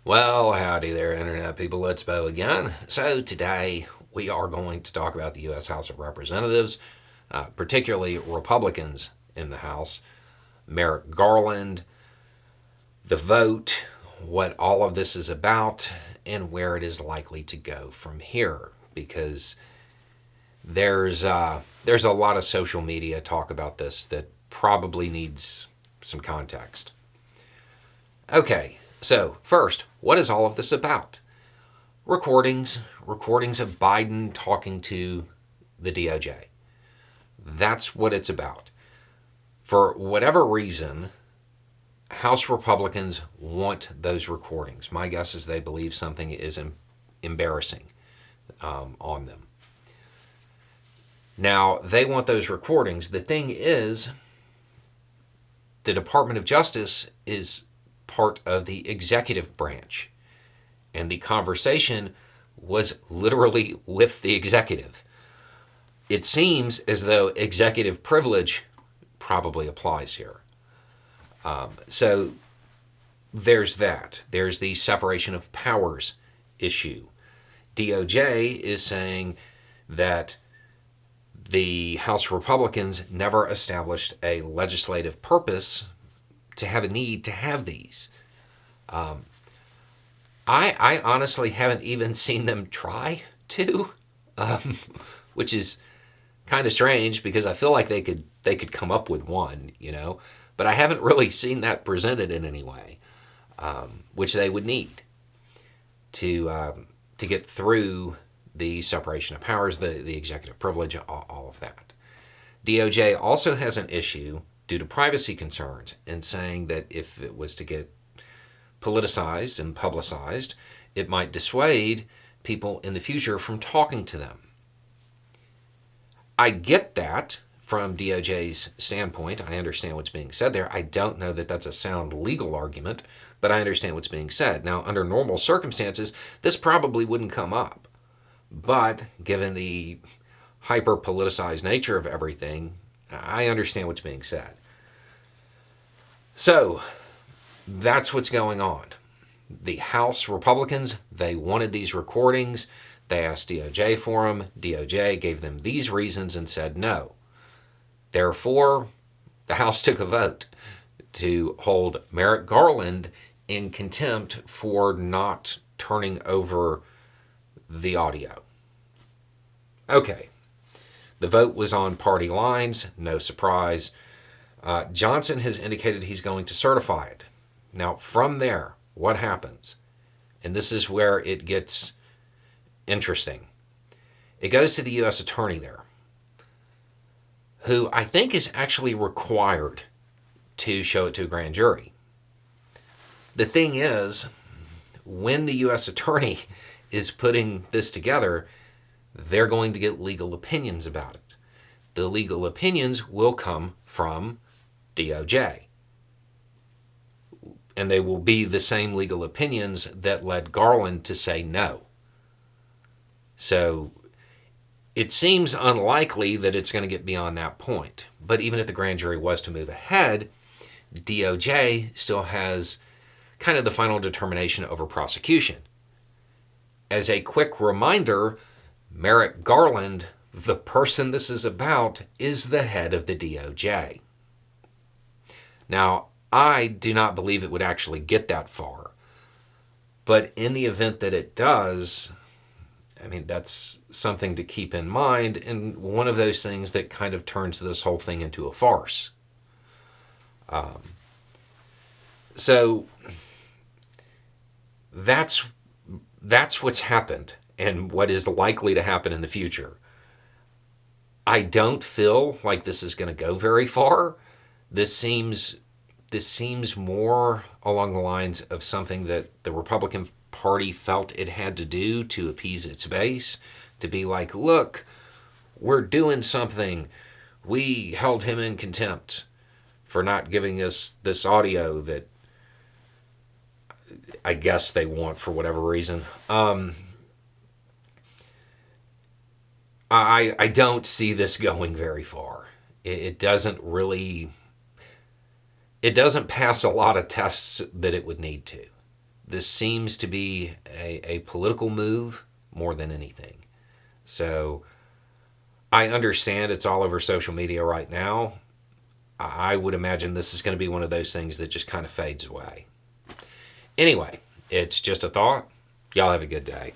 Well, howdy there, Internet people. It's Bo again. So, today we are going to talk about the U.S. House of Representatives, particularly Republicans in the House, Merrick Garland, the vote, what all of this is about, and where it is likely to go from here. Because there's a lot of social media talk about this that probably needs some context. Okay, so first, what is all of this about? Recordings of Biden talking to the DOJ. That's what it's about. For whatever reason, House Republicans want those recordings. My guess is they believe something is embarrassing on them. Now, they want those recordings. The thing is, the Department of Justice is part of the executive branch. And the conversation was literally with the executive. It seems as though executive privilege probably applies here. So there's that. There's the separation of powers issue. DOJ is saying that the House Republicans never established a legislative purpose to have a need to have these. I honestly haven't even seen them try to, which is kind of strange because I feel like they could come up with one. But I haven't really seen that presented in any way, which they would need to get through the separation of powers, the executive privilege, all of that. DOJ also has an issue due to privacy concerns in saying that if it was to get politicized and publicized, it might dissuade people in the future from talking to them. I get that from DOJ's standpoint. I understand what's being said there. I don't know that that's a sound legal argument, but I understand what's being said. Now, under normal circumstances, this probably wouldn't come up. But given the hyper politicized nature of everything, I understand what's being said. So, that's what's going on. The House Republicans, they wanted these recordings. They asked DOJ for them. DOJ gave them these reasons and said no. Therefore, the House took a vote to hold Merrick Garland in contempt for not turning over the audio. Okay. The vote was on party lines, no surprise. Johnson has indicated he's going to certify it. Now, from there, what happens? And this is where it gets interesting. It goes to the U.S. Attorney there, who I think is actually required to show it to a grand jury. The thing is, when the U.S. Attorney is putting this together, they're going to get legal opinions about it. The legal opinions will come from DOJ. And they will be the same legal opinions that led Garland to say no. So it seems unlikely that it's going to get beyond that point. But even if the grand jury was to move ahead, DOJ still has kind of the final determination over prosecution. As a quick reminder, Merrick Garland, the person this is about, is the head of the DOJ. Now, I do not believe it would actually get that far. But in the event that it does, I mean, that's something to keep in mind, and one of those things that kind of turns this whole thing into a farce. So that's what's happened and what is likely to happen in the future. I don't feel like this is going to go very far. This seems more along the lines of something that the Republican Party felt it had to do to appease its base, to be like, look, we're doing something. We held him in contempt for not giving us this audio that I guess they want for whatever reason. I don't see this going very far. It doesn't pass a lot of tests that it would need to. This seems to be a political move more than anything. So I understand it's all over social media right now. I would imagine this is going to be one of those things that just kind of fades away. Anyway, it's just a thought. Y'all have a good day.